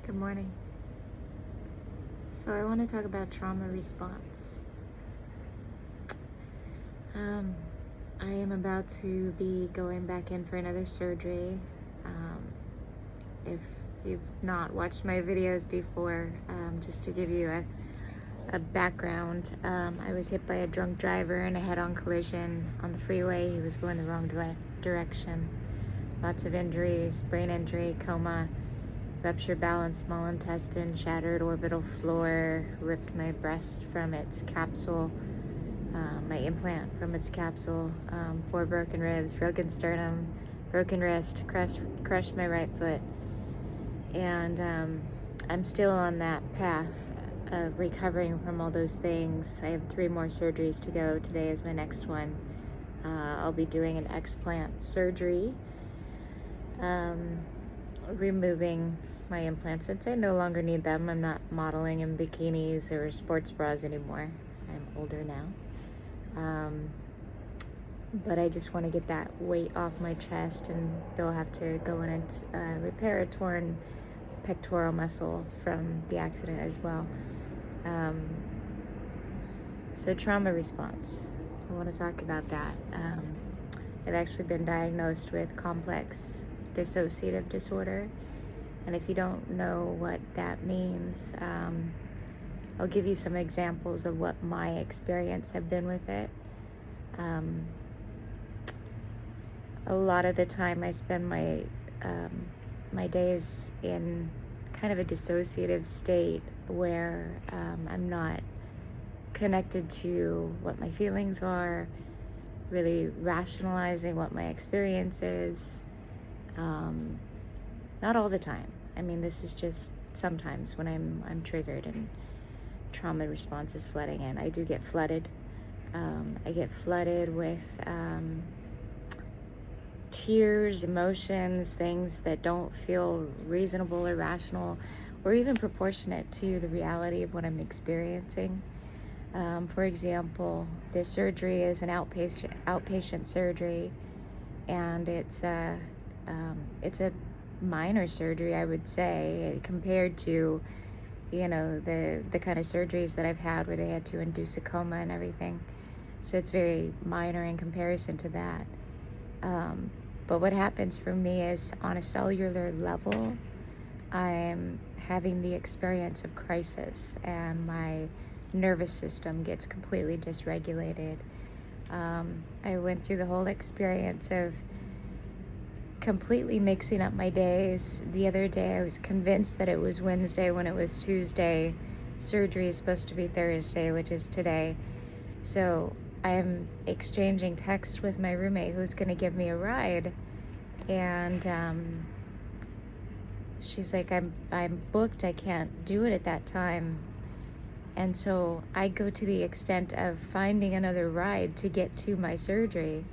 Good morning. So I want to talk about trauma response. Um, I am about to be going back in for another surgery. If you've not watched my videos before, just to give you a background, I was hit by a drunk driver in a head-on collision on the freeway. He was going the wrong direction. Lots of injuries, brain injury, coma, ruptured bowel and small intestine, shattered orbital floor, ripped my breast from its capsule, my implant from its capsule, 4 broken ribs, broken sternum, broken wrist, crushed my right foot. And I'm still on that path of recovering from all those things. I have 3 more surgeries to go. Today is my next one. I'll be doing an explant surgery, removing my implants since I no longer need them. I'm not modeling in bikinis or sports bras anymore. I'm older now. But I just want to get that weight off my chest, and they'll have to go in and repair a torn pectoral muscle from the accident as well. So trauma response, I want to talk about that. I've actually been diagnosed with complex dissociative disorder, and if you don't know what that means, I'll give you some examples of what my experience have been with it. A lot of the time I spend my days in kind of a dissociative state where I'm not connected to what my feelings are, really rationalizing what my experience is. Not all the time. I mean, this is just sometimes when I'm triggered and trauma response is flooding in. I do get flooded. I get flooded with tears, emotions, things that don't feel reasonable or rational or even proportionate to the reality of what I'm experiencing. For example, this surgery is an outpatient surgery, and it's a minor surgery, I would say, compared to, the kind of surgeries that I've had where they had to induce a coma and everything. So it's very minor in comparison to that. But what happens for me is, on a cellular level, I'm having the experience of crisis, and my nervous system gets completely dysregulated. I went through the whole experience of completely mixing up my days. The other day I was convinced that it was Wednesday when it was Tuesday. Surgery is supposed to be Thursday, which is today. So I'm exchanging texts with my roommate who's going to give me a ride, and she's like, I'm booked, I can't do it at that time. And so I go to the extent of finding another ride to get to my surgery,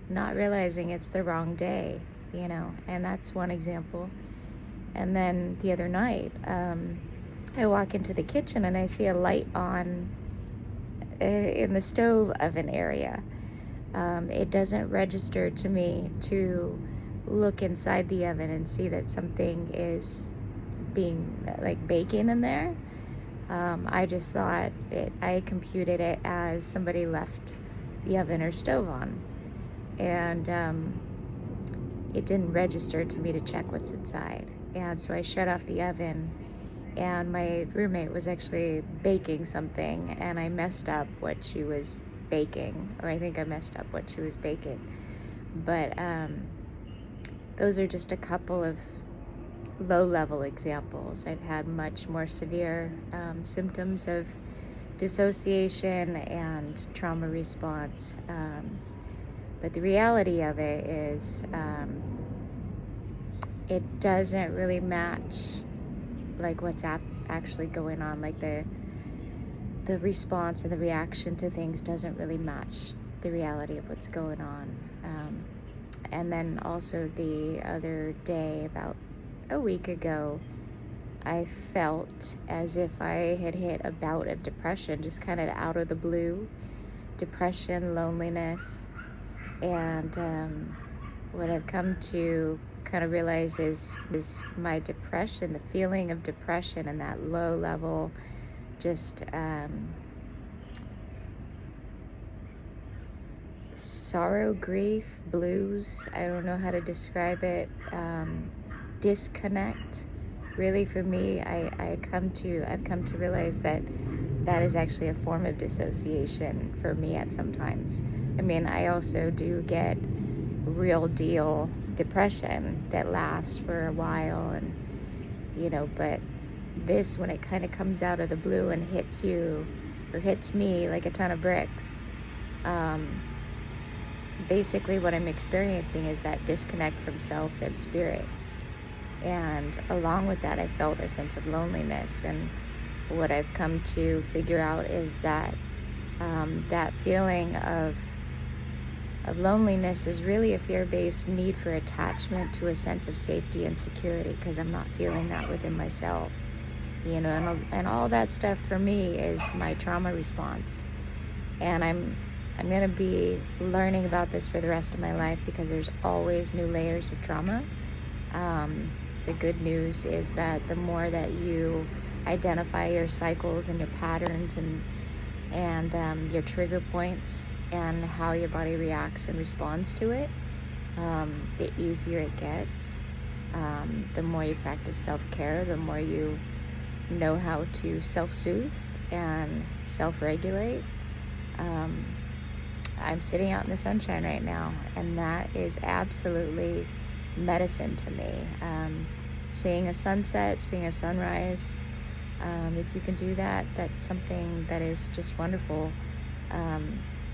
not realizing it's the wrong day, and that's one example. And then the other night, I walk into the kitchen and I see a light on in the stove oven area. It doesn't register to me to look inside the oven and see that something is being like baking in there. I just thought I computed it as somebody left the oven or stove on, and it didn't register to me to check what's inside. And so I shut off the oven, and my roommate was actually baking something, and I messed up what she was baking, or I think I messed up what she was baking. But those are just a couple of low-level examples. I've had much more severe symptoms of dissociation and trauma response. But the reality of it is it doesn't really match like what's actually going on. Like the response and the reaction to things doesn't really match the reality of what's going on. And then also the other day, about a week ago, I felt as if I had hit a bout of depression, just kind of out of the blue. Depression, loneliness, and what I've come to kind of realize is my depression, the feeling of depression and that low level, just sorrow, grief, blues. I don't know how to describe it. Disconnect. Really, for me, I've come to realize that that is actually a form of dissociation for me at sometimes. I mean, I also do get real deal depression that lasts for a while, and but this, when it kind of comes out of the blue and hits you or hits me like a ton of bricks, basically what I'm experiencing is that disconnect from self and spirit. And along with that, I felt a sense of loneliness. And what I've come to figure out is that that feeling of loneliness is really a fear-based need for attachment to a sense of safety and security, because I'm not feeling that within myself. And all that stuff for me is my trauma response. And I'm going to be learning about this for the rest of my life, because there's always new layers of trauma. The good news is that the more that you identify your cycles and your patterns and your trigger points and how your body reacts and responds to it, the easier it gets. The more you practice self-care, the more you know how to self-soothe and self-regulate. I'm sitting out in the sunshine right now, and that is absolutely medicine to me. Seeing a sunset, seeing a sunrise, if you can do that, that's something that is just wonderful,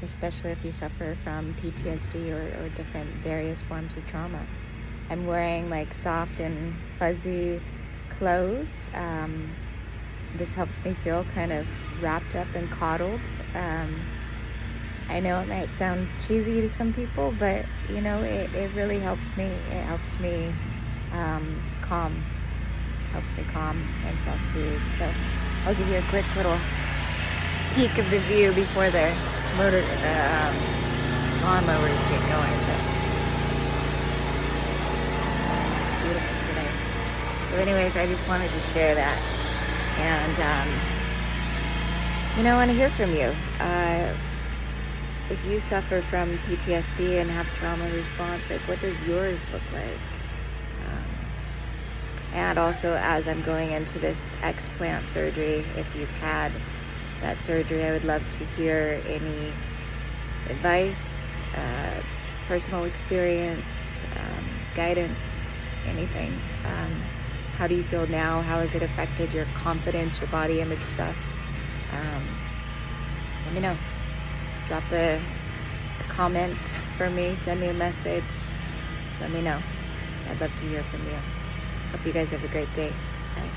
especially if you suffer from PTSD or different various forms of trauma. I'm wearing like soft and fuzzy clothes. This helps me feel kind of wrapped up and coddled. I know it might sound cheesy to some people, but it really helps me. It helps me calm. Helps me calm and self-soothe. So I'll give you a quick little peek of the view before the lawnmowers get going. But beautiful today. So anyways, I just wanted to share that. And I want to hear from you. If you suffer from PTSD and have trauma response, like, what does yours look like? And also, as I'm going into this explant surgery, if you've had that surgery, I would love to hear any advice, personal experience, guidance, anything. How do you feel now? How has it affected your confidence, your body image stuff? Let me know. Drop a comment for me, send me a message, let me know. I'd love to hear from you. Hope you guys have a great day. Bye.